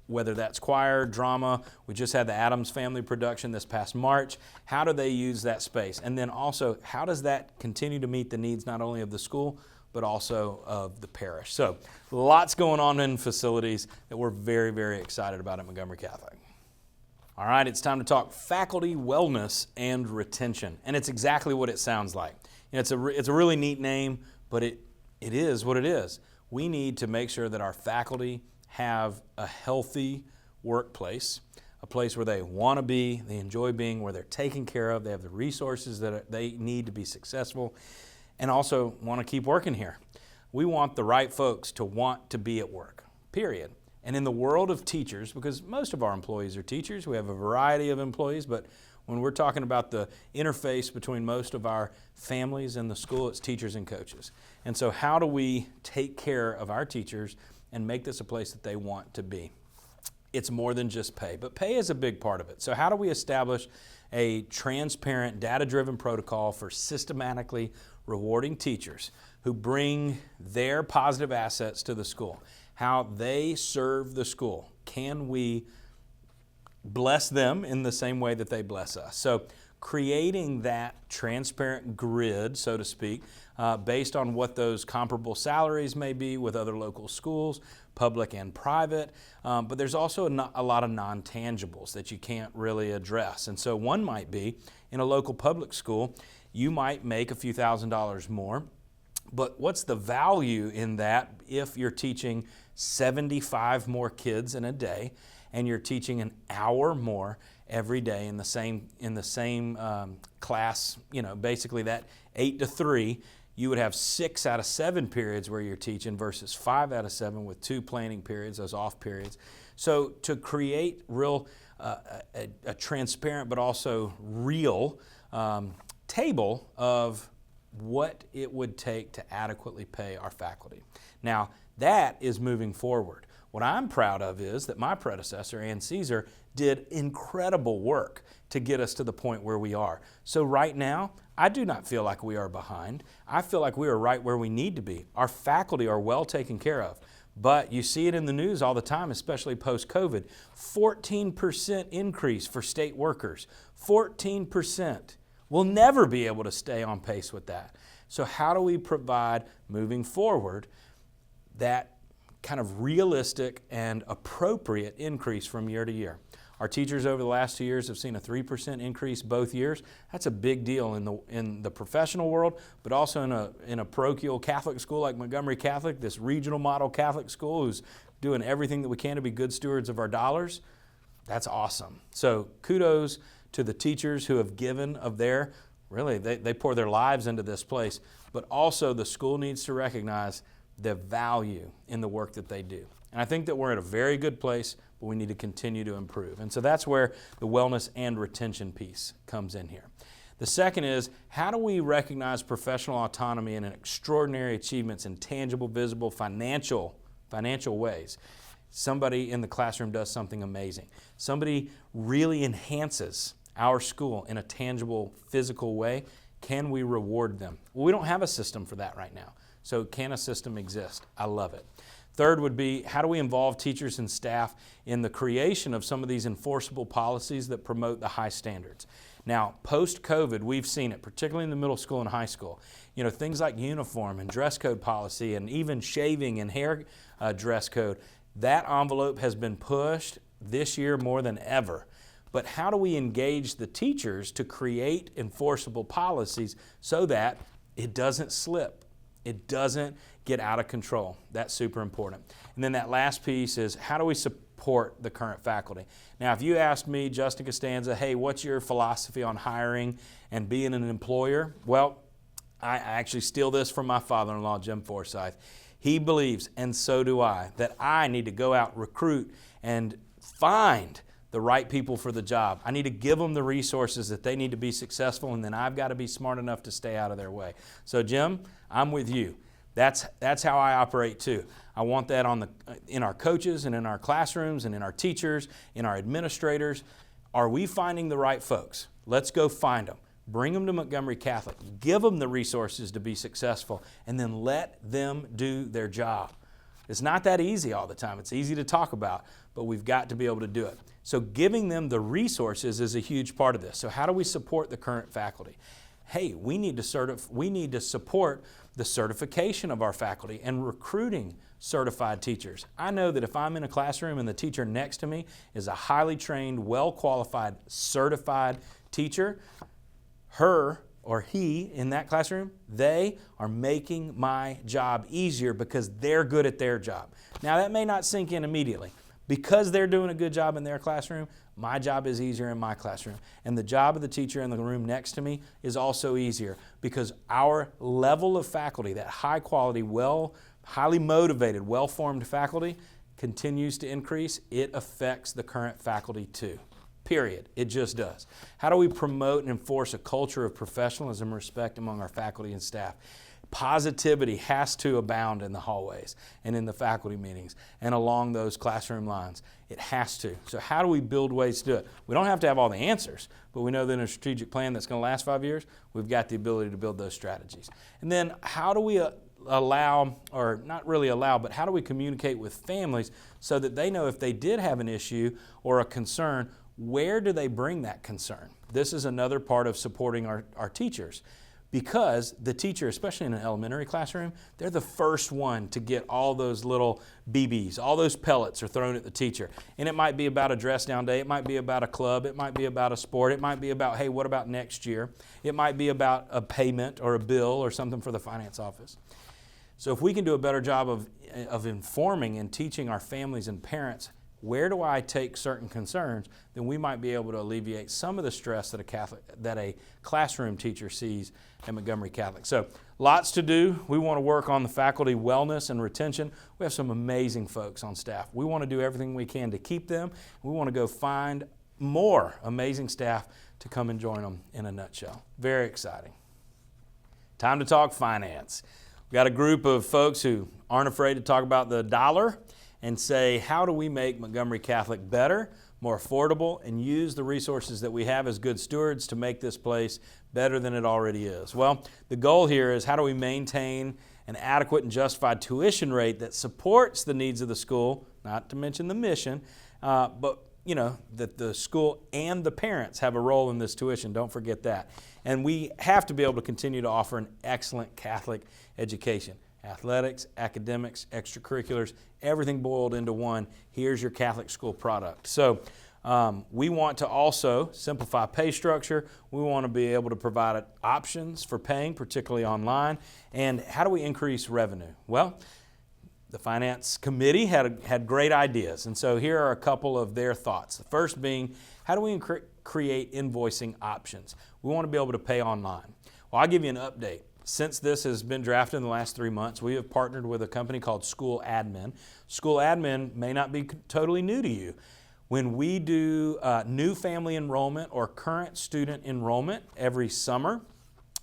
whether that's choir, drama, we just had the Addams Family production this past March, how do they use that space? And then also, how does that continue to meet the needs not only of the school, but also of the parish? So lots going on in facilities that we're very, very excited about at Montgomery Catholic. All right, it's time to talk faculty wellness and retention. And it's exactly what it sounds like. It's a really neat name, but it is what it is. We need to make sure that our faculty have a healthy workplace, a place where they want to be, they enjoy being, where they're taken care of, they have the resources that they need to be successful, and also want to keep working here. We want the right folks to want to be at work, period. And in the world of teachers, because most of our employees are teachers, we have a variety of employees, but when we're talking about the interface between most of our families and the school, it's teachers and coaches. And so how do we take care of our teachers and make this a place that they want to be? It's more than just pay, but pay is a big part of it. So how do we establish a transparent, data-driven protocol for systematically rewarding teachers who bring their positive assets to the school? How they serve the school. Can we bless them in the same way that they bless us? So creating that transparent grid, so to speak, based on what those comparable salaries may be with other local schools, public and private, but there's also a lot of non-tangibles that you can't really address. And so one might be, in a local public school, you might make a few $1,000s more, but what's the value in that if you're teaching 75 more kids in a day and you're teaching an hour more every day in the same class, basically that 8 to 3, you would have 6 out of 7 periods where you're teaching versus 5 out of 7 with 2 planning periods, those off periods. So to create a transparent but also real table of what it would take to adequately pay our faculty. Now, that is moving forward. What I'm proud of is that my predecessor, Ann Caesar, did incredible work to get us to the point where we are. So right now, I do not feel like we are behind. I feel like we are right where we need to be. Our faculty are well taken care of. But you see it in the news all the time, especially post-COVID. 14% increase for state workers. 14%. We'll never be able to stay on pace with that. So how do we provide, moving forward, that kind of realistic and appropriate increase from year to year? Our teachers over the last 2 years have seen a 3% increase both years. That's a big deal in the professional world, but also in a parochial Catholic school like Montgomery Catholic, this regional model Catholic school who's doing everything that we can to be good stewards of our dollars. That's awesome. So kudos to the teachers who have given of their, really, they pour their lives into this place, but also the school needs to recognize the value in the work that they do. And I think that we're at a very good place, but we need to continue to improve. And so that's where the wellness and retention piece comes in here. The second is, how do we recognize professional autonomy and extraordinary achievements in tangible, visible, financial ways? Somebody in the classroom does something amazing. Somebody really enhances our school in a tangible, physical way. Can we reward them? Well, we don't have a system for that right now. So can a system exist? I love it. Third would be, how do we involve teachers and staff in the creation of some of these enforceable policies that promote the high standards? Now, post-COVID, we've seen it, particularly in the middle school and high school. Things like uniform and dress code policy and even shaving and hair dress code. That envelope has been pushed this year more than ever. But how do we engage the teachers to create enforceable policies so that it doesn't slip? It doesn't get out of control. That's super important. And then that last piece is, how do we support the current faculty? Now, if you asked me, Justin Costanza, hey, what's your philosophy on hiring and being an employer? Well, I actually steal this from my father-in-law, Jim Forsyth. He believes, and so do I, that I need to go out, recruit, and find the right people for the job. I need to give them the resources that they need to be successful, and then I've got to be smart enough to stay out of their way. So Jim, I'm with you. That's how I operate too. I want that in our coaches and in our classrooms and in our teachers, in our administrators. Are we finding the right folks? Let's go find them. Bring them to Montgomery Catholic. Give them the resources to be successful, and then let them do their job. It's not that easy all the time. It's easy to talk about, but we've got to be able to do it. So giving them the resources is a huge part of this. So how do we support the current faculty? Hey, we need to support the certification of our faculty and recruiting certified teachers. I know that if I'm in a classroom and the teacher next to me is a highly trained, well-qualified, certified teacher, her or he in that classroom, they are making my job easier because they're good at their job. Now that may not sink in immediately. Because they're doing a good job in their classroom, my job is easier in my classroom. And the job of the teacher in the room next to me is also easier because our level of faculty, that high quality, highly motivated, well-formed faculty continues to increase. It affects the current faculty too. Period. It just does. How do we promote and enforce a culture of professionalism and respect among our faculty and staff? Positivity has to abound in the hallways and in the faculty meetings and along those classroom lines. It has to. So how do we build ways to do it? We don't have to have all the answers, but we know that in a strategic plan that's going to last 5 years, we've got the ability to build those strategies. And then how do we allow, or not really allow, but how do we communicate with families so that they know if they did have an issue or a concern, where do they bring that concern? This is another part of supporting our teachers. Because the teacher, especially in an elementary classroom, they're the first one to get all those little BBs, all those pellets are thrown at the teacher. And it might be about a dress down day, it might be about a club, it might be about a sport, it might be about, hey, what about next year? It might be about a payment or a bill or something for the finance office. So if we can do a better job of informing and teaching our families and parents, where do I take certain concerns, then we might be able to alleviate some of the stress that a classroom teacher sees at Montgomery Catholic. So lots to do. We want to work on the faculty wellness and retention. We have some amazing folks on staff. We want to do everything we can to keep them. We want to go find more amazing staff to come and join them in a nutshell. Very exciting. Time to talk finance. We've got a group of folks who aren't afraid to talk about the dollar and say, how do we make Montgomery Catholic better, more affordable, and use the resources that we have as good stewards to make this place better than it already is? Well, the goal here is how do we maintain an adequate and justified tuition rate that supports the needs of the school, not to mention the mission, but that the school and the parents have a role in this tuition. Don't forget that. And we have to be able to continue to offer an excellent Catholic education. Athletics, academics, extracurriculars, everything boiled into one. Here's your Catholic school product. So we want to also simplify pay structure. We want to be able to provide options for paying, particularly online. And how do we increase revenue? Well, the Finance Committee had great ideas. And so here are a couple of their thoughts. The first being, how do we create invoicing options? We want to be able to pay online. Well, I'll give you an update. Since this has been drafted in the last 3 months, we have partnered with a company called School Admin. School Admin may not be totally new to you. When we do new family enrollment or current student enrollment every summer,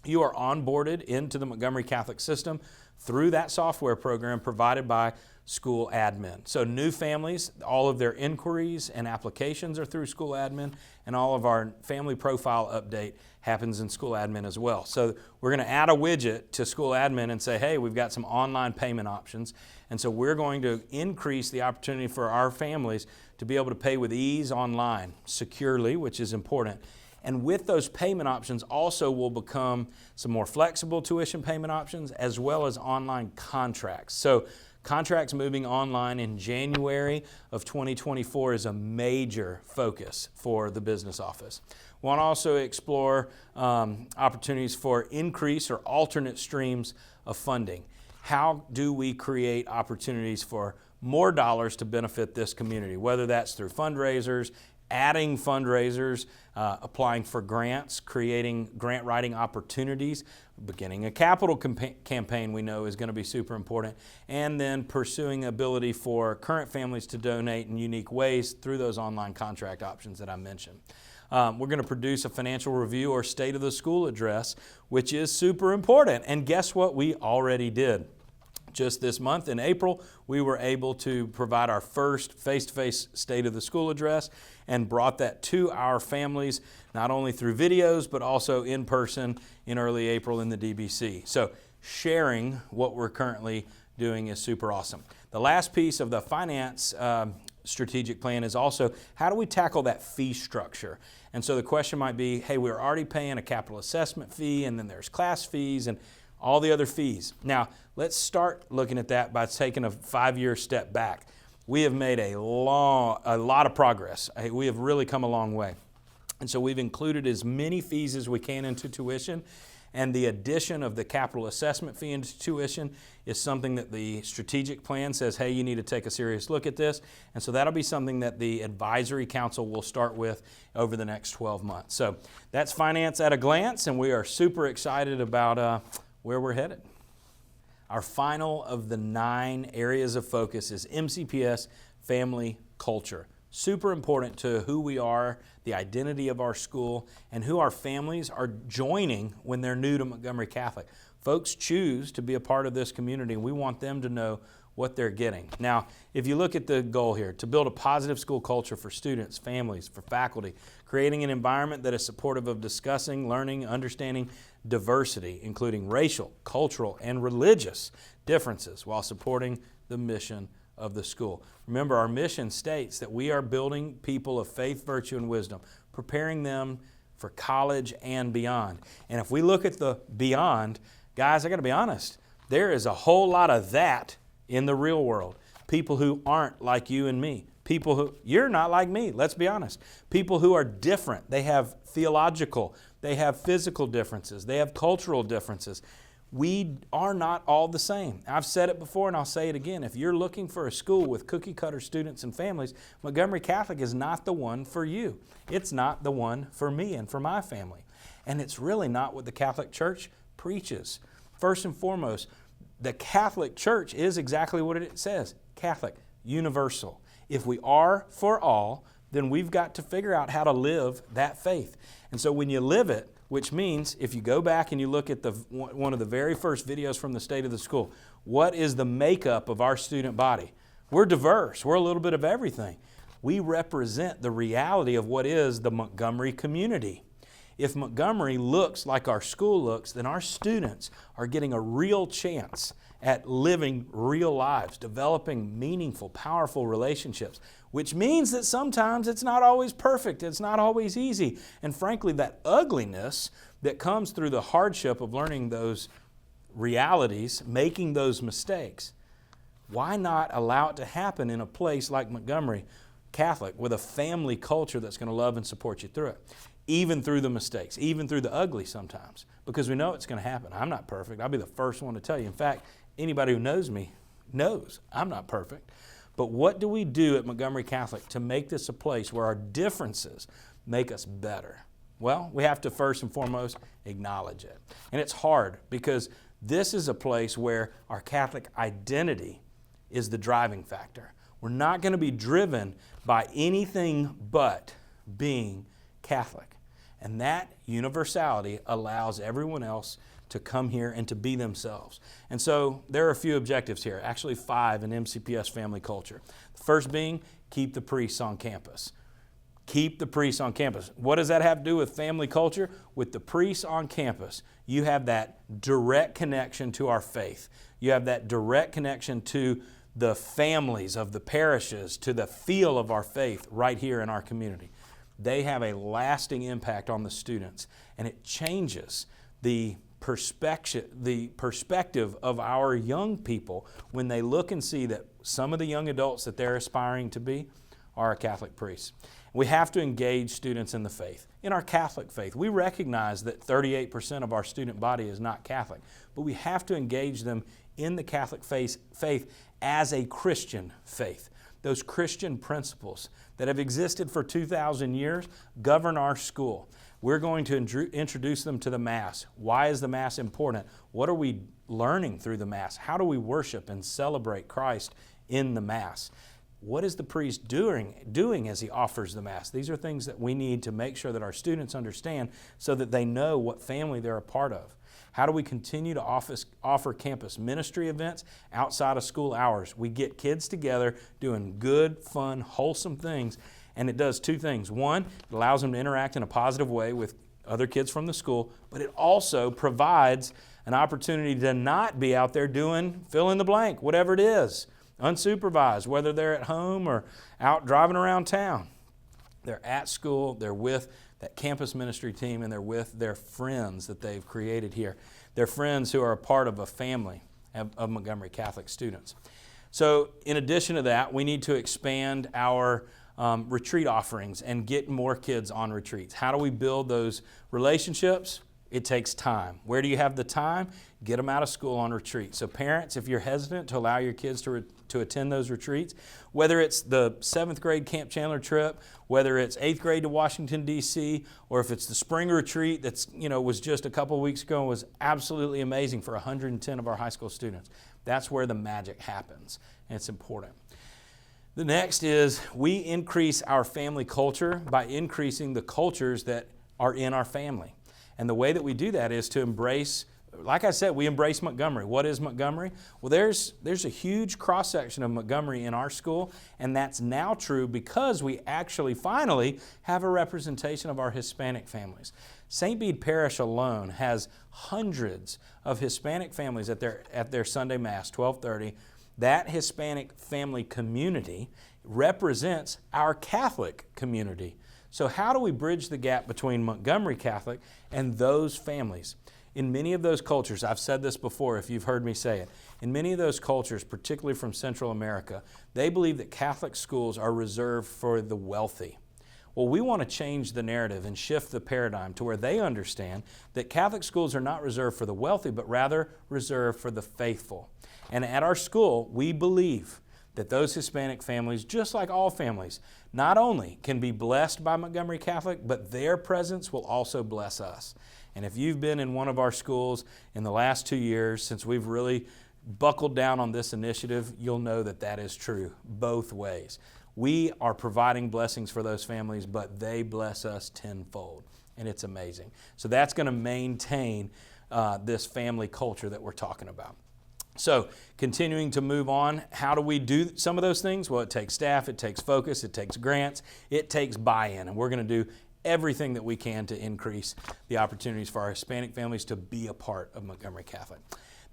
you are onboarded into the Montgomery Catholic system through that software program provided by School Admin. So new families, all of their inquiries and applications are through School Admin, and all of our family profile update happens in School Admin as well. So we're going to add a widget to School Admin and say, hey, we've got some online payment options. And so we're going to increase the opportunity for our families to be able to pay with ease online, securely, which is important. And with those payment options also will become some more flexible tuition payment options as well as online contracts. So contracts moving online in January of 2024 is a major focus for the business office. We want to also explore opportunities for increase or alternate streams of funding. How do we create opportunities for more dollars to benefit this community, whether that's through fundraisers, adding fundraisers, applying for grants, creating grant writing opportunities, beginning a capital campaign we know is going to be super important, and then pursuing ability for current families to donate in unique ways through those online contract options that I mentioned. We're going to produce a financial review or state of the school address, which is super important. And guess what? We already did. Just this month in April, we were able to provide our first face-to-face state of the school address and brought that to our families, not only through videos, but also in person in early April in the DBC. So sharing what we're currently doing is super awesome. The last piece of the finance strategic plan is also, how do we tackle that fee structure? And so the question might be, hey, we're already paying a capital assessment fee, and then there's class fees and all the other fees. Now, let's start looking at that by taking a 5-year step back. We have made a lot of progress. We have really come a long way. And so we've included as many fees as we can into tuition, and the addition of the capital assessment fee into tuition is something that the strategic plan says, hey, you need to take a serious look at this. And so that'll be something that the advisory council will start with over the next 12 months. So that's finance at a glance, and we are super excited about where we're headed. Our final of the 9 areas of focus is MCPS family culture. Super important to who we are, the identity of our school, and who our families are joining when they're new to Montgomery Catholic. Folks choose to be a part of this community, and we want them to know what they're getting. Now, if you look at the goal here, to build a positive school culture for students, families, for faculty, creating an environment that is supportive of discussing, learning, understanding diversity, including racial, cultural, and religious differences, while supporting the mission of the school. Remember, our mission states that we are building people of faith, virtue, and wisdom, preparing them for college and beyond. And if we look at the beyond, guys, I got to be honest, there is a whole lot of that in the real world. People who aren't like you and me. People who, you're not like me, let's be honest. People who are different. They have theological, they have physical differences, they have cultural differences. We are not all the same. I've said it before and I'll say it again. If you're looking for a school with cookie cutter students and families, Montgomery Catholic is not the one for you. It's not the one for me and for my family. And it's really not what the Catholic Church preaches. First and foremost, the Catholic Church is exactly what it says, Catholic, universal. If we are for all, then we've got to figure out how to live that faith. And so when you live it, which means if you go back and you look at one of the very first videos from the state of the school, what is the makeup of our student body? We're diverse. We're a little bit of everything. We represent the reality of what is the Montgomery community. If Montgomery looks like our school looks, then our students are getting a real chance at living real lives, developing meaningful, powerful relationships, which means that sometimes it's not always perfect, it's not always easy. And frankly, that ugliness that comes through the hardship of learning those realities, making those mistakes, why not allow it to happen in a place like Montgomery Catholic with a family culture that's going to love and support you through it? Even through the mistakes, even through the ugly sometimes, because we know it's going to happen. I'm not perfect. I'll be the first one to tell you. In fact, anybody who knows me knows I'm not perfect. But what do we do at Montgomery Catholic to make this a place where our differences make us better? Well, we have to first and foremost acknowledge it. And it's hard because this is a place where our Catholic identity is the driving factor. We're not going to be driven by anything but being Catholic. And that universality allows everyone else to come here and to be themselves. And so there are a few objectives here, actually 5 in MCPS family culture. The first being, keep the priests on campus. Keep the priests on campus. What does that have to do with family culture? With the priests on campus, you have that direct connection to our faith. You have that direct connection to the families of the parishes, to the feel of our faith right here in our community. They have a lasting impact on the students, and it changes the perspective of our young people when they look and see that some of the young adults that they're aspiring to be are a Catholic priests. We have to engage students in the faith. In our Catholic faith, we recognize that 38% of our student body is not Catholic, but we have to engage them in the Catholic faith as a Christian faith. those Christian principles that have existed for 2,000 years govern our school. We're going to introduce them to the Mass. Why is the Mass important? What are we learning through the Mass? How do we worship and celebrate Christ in the Mass? What is the priest doing as he offers the Mass? These are things that we need to make sure that our students understand so that they know what family they're a part of. How do we continue to offer campus ministry events outside of school hours? We get kids together doing good, fun, wholesome things, and it does two things. One, it allows them to interact in a positive way with other kids from the school, but it also provides an opportunity to not be out there doing fill in the blank, whatever it is, unsupervised, whether they're at home or out driving around town. They're at school, they're with that campus ministry team, and they're with their friends that they've created here. They're friends who are a part of a family of Montgomery Catholic students. So in addition to that, we need to expand our retreat offerings and get more kids on retreats. How do we build those relationships? It takes time. Where do you have the time? Get them out of school on retreat. So parents, if you're hesitant to allow your kids to attend those retreats, whether it's the 7th grade Camp Chandler trip, whether it's 8th grade to Washington, D.C., or if it's the spring retreat that's, was just a couple of weeks ago and was absolutely amazing for 110 of our high school students. That's where the magic happens, and it's important. The next is we increase our family culture by increasing the cultures that are in our family. And the way that we do that is to embrace, like I said, we embrace Montgomery. What is Montgomery? Well, there's a huge cross-section of Montgomery in our school, and that's now true because we actually finally have a representation of our Hispanic families. St. Bede Parish alone has hundreds of Hispanic families at their Sunday Mass, 12:30. That Hispanic family community represents our Catholic community. So how do we bridge the gap between Montgomery Catholic and those families? In many of those cultures, I've said this before if you've heard me say it, in many of those cultures, particularly from Central America, they believe that Catholic schools are reserved for the wealthy. Well, we want to change the narrative and shift the paradigm to where they understand that Catholic schools are not reserved for the wealthy, but rather reserved for the faithful. And at our school, we believe that those Hispanic families, just like all families, not only can be blessed by Montgomery Catholic, but their presence will also bless us. And if you've been in one of our schools in the last 2 years, since we've really buckled down on this initiative, you'll know that that is true both ways. We are providing blessings for those families, but they bless us tenfold, and it's amazing. So that's going to maintain this family culture that we're talking about. So continuing to move on, how do we do some of those things? Well, it takes staff, it takes focus, it takes grants, it takes buy-in, and we're going to do everything that we can to increase the opportunities for our Hispanic families to be a part of Montgomery Catholic.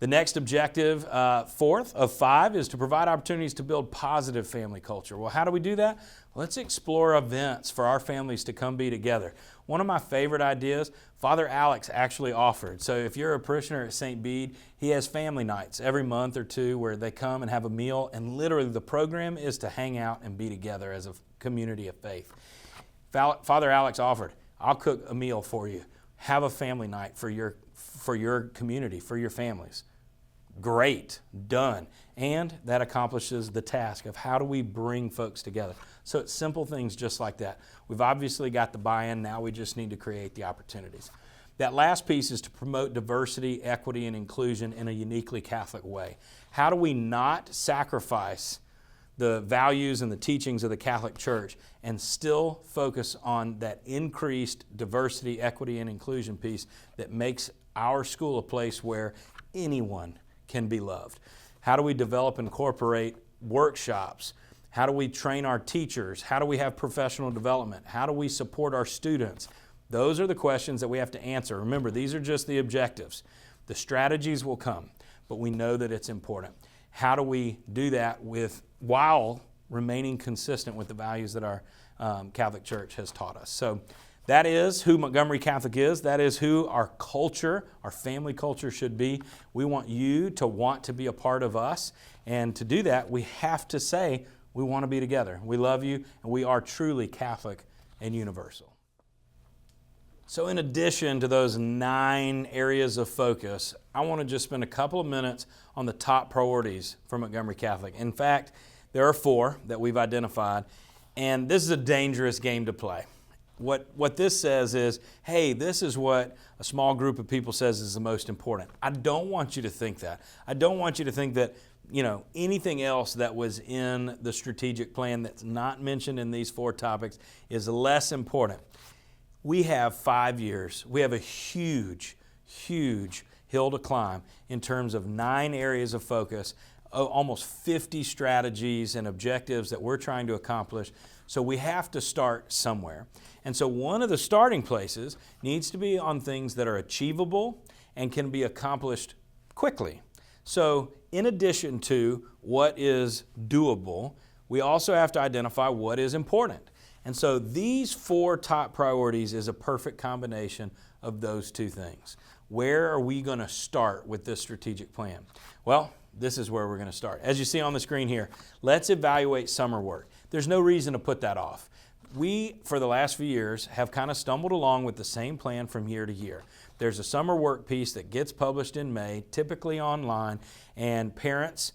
The next objective, fourth of 5, is to provide opportunities to build positive family culture. Well, how do we do that? Let's explore events for our families to come be together. One of my favorite ideas, Father Alex actually offered. So if you're a parishioner at St. Bede, he has family nights every month or two where they come and have a meal, and literally the program is to hang out and be together as a community of faith. Father Alex offered, I'll cook a meal for you. Have a family night for your community, for your families. Great, done. And that accomplishes the task of how do we bring folks together. So it's simple things just like that. We've obviously got the buy-in, now we just need to create the opportunities. That last piece is to promote diversity, equity, and inclusion in a uniquely Catholic way. How do we not sacrifice the values and the teachings of the Catholic Church and still focus on that increased diversity, equity, and inclusion piece that makes our school a place where anyone can be loved? How do we develop and incorporate workshops? How do we train our teachers? How do we have professional development? How do we support our students? Those are the questions that we have to answer. Remember, these are just the objectives. The strategies will come, but we know that it's important. How do we do that while remaining consistent with the values that our Catholic Church has taught us? So that is who Montgomery Catholic is. That is who our culture, our family culture should be. We want you to want to be a part of us. And to do that, we have to say we want to be together. We love you, and we are truly Catholic and universal. So in addition to those 9 areas of focus, I want to just spend a couple of minutes on the top priorities for Montgomery Catholic. In fact, There are 4 that we've identified, and this is a dangerous game to play. What this says is, hey, this is what a small group of people says is the most important. I don't want you to think that. I don't want you to think that, anything else that was in the strategic plan that's not mentioned in these 4 topics is less important. We have 5 years. We have a huge, huge hill to climb in terms of 9 areas of focus, almost 50 strategies and objectives that we're trying to accomplish. So we have to start somewhere. And so one of the starting places needs to be on things that are achievable and can be accomplished quickly. So in addition to what is doable, we also have to identify what is important. And so these 4 top priorities is a perfect combination of those 2 things. Where are we going to start with this strategic plan? Well, this is where we're going to start. As you see on the screen here, let's evaluate summer work. There's no reason to put that off. We, for the last few years, have kind of stumbled along with the same plan from year to year. There's a summer work piece that gets published in May, typically online, and parents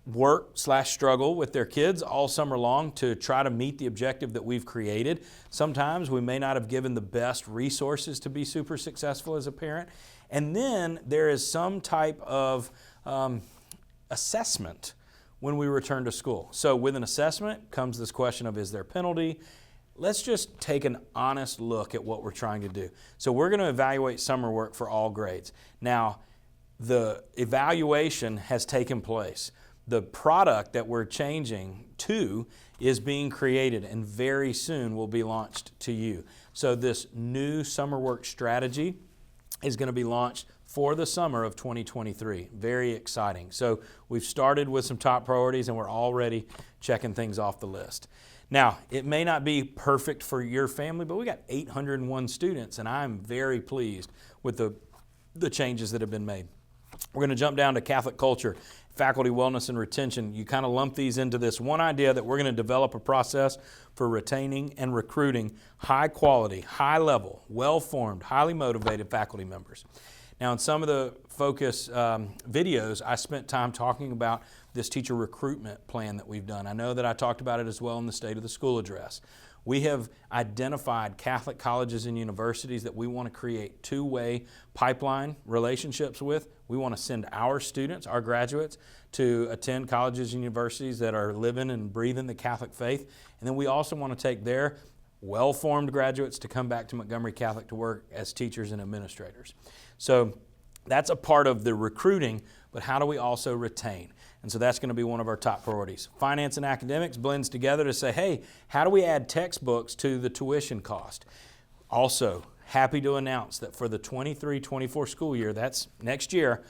work/struggle with their kids all summer long to try to meet the objective that we've created. Sometimes we may not have given the best resources to be super successful as a parent. And then there is some type of assessment when we return to school. So with an assessment comes this question of, is there a penalty? Let's just take an honest look at what we're trying to do. So we're going to evaluate summer work for all grades. Now, the evaluation has taken place. The product that we're changing to is being created and very soon will be launched to you. So this new summer work strategy is going to be launched for the summer of 2023. Very exciting. So we've started with some top priorities and we're already checking things off the list. Now, it may not be perfect for your family, but we got 801 students and I'm very pleased with the changes that have been made. We're going to jump down to Catholic culture, faculty wellness and retention. You kind of lump these into this one idea that we're going to develop a process for retaining and recruiting high quality, high level, well-formed, highly motivated faculty members. Now, in some of the focus videos, I spent time talking about this teacher recruitment plan that we've done. I know that I talked about it as well in the State of the School Address. We have identified Catholic colleges and universities that we want to create 2-way pipeline relationships with. We want to send our students, our graduates, to attend colleges and universities that are living and breathing the Catholic faith. And then we also want to take their well-formed graduates to come back to Montgomery Catholic to work as teachers and administrators. So that's a part of the recruiting, but how do we also retain? And so that's going to be one of our top priorities. Finance and academics blends together to say, hey, how do we add textbooks to the tuition cost? Also, happy to announce that for the 23-24 school year, that's next year,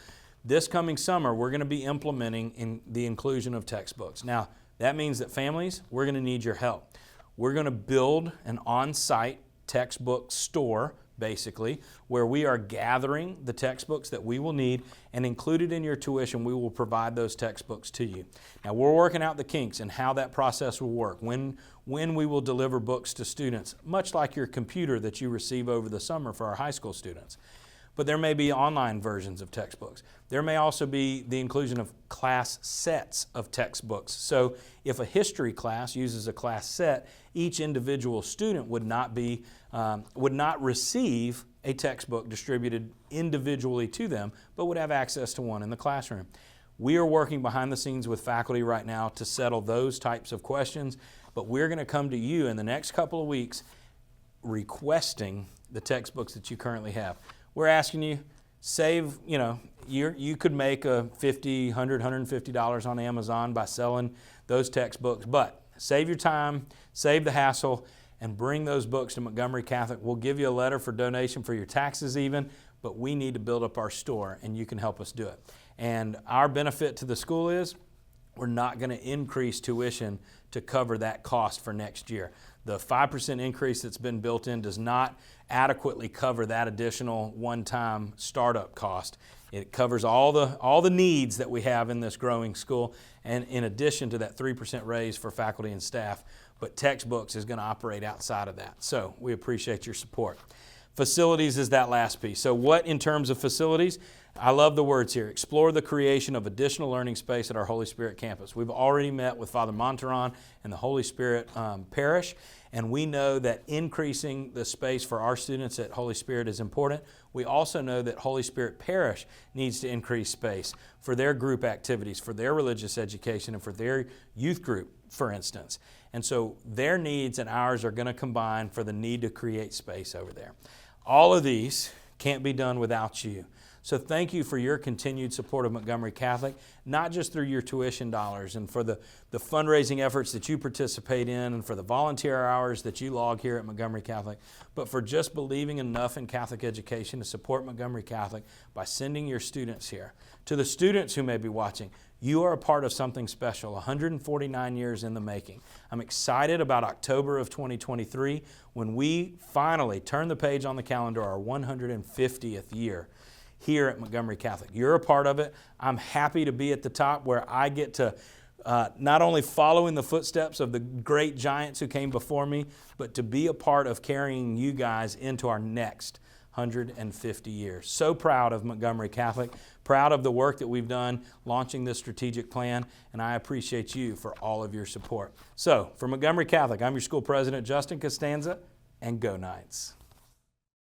this coming summer, we're going to be implementing the inclusion of textbooks. Now, that means that families, we're going to need your help. We're going to build an on-site textbook store, basically, where we are gathering the textbooks that we will need, and included in your tuition, we will provide those textbooks to you. Now, we're working out the kinks and how that process will work, when we will deliver books to students, much like your computer that you receive over the summer for our high school students. But there may be online versions of textbooks. There may also be the inclusion of class sets of textbooks. So if a history class uses a class set, each individual student would not receive a textbook distributed individually to them, but would have access to one in the classroom. We are working behind the scenes with faculty right now to settle those types of questions, but we're going to come to you in the next couple of weeks requesting the textbooks that you currently have. We're asking you, save, you could make $50, $100, $150 on Amazon by selling those textbooks, but save your time, save the hassle, and bring those books to Montgomery Catholic. We'll give you a letter for donation for your taxes even, but we need to build up our store, and you can help us do it. And our benefit to the school is we're not going to increase tuition to cover that cost for next year. The 5% increase that's been built in does not adequately cover that additional one-time startup cost. It covers all the needs that we have in this growing school, and in addition to that 3% raise for faculty and staff, but textbooks is going to operate outside of that. So we appreciate your support. Facilities is that last piece. So what in terms of facilities? I love the words here. Explore the creation of additional learning space at our Holy Spirit campus. We've already met with Father Montaron and the Holy Spirit Parish, and we know that increasing the space for our students at Holy Spirit is important. We also know that Holy Spirit Parish needs to increase space for their group activities, for their religious education, and for their youth group, for instance. And so their needs and ours are going to combine for the need to create space over there. All of these can't be done without you. So thank you for your continued support of Montgomery Catholic, not just through your tuition dollars and for the fundraising efforts that you participate in and for the volunteer hours that you log here at Montgomery Catholic, but for just believing enough in Catholic education to support Montgomery Catholic by sending your students here. To the students who may be watching, you are a part of something special, 149 years in the making. I'm excited about October of 2023 when we finally turn the page on the calendar, our 150th year here at Montgomery Catholic. You're a part of it. I'm happy to be at the top where I get to not only follow in the footsteps of the great giants who came before me, but to be a part of carrying you guys into our next 150 years. So proud of Montgomery Catholic, proud of the work that we've done launching this strategic plan, and I appreciate you for all of your support. So, for Montgomery Catholic, I'm your school president, Justin Costanza, and go Knights.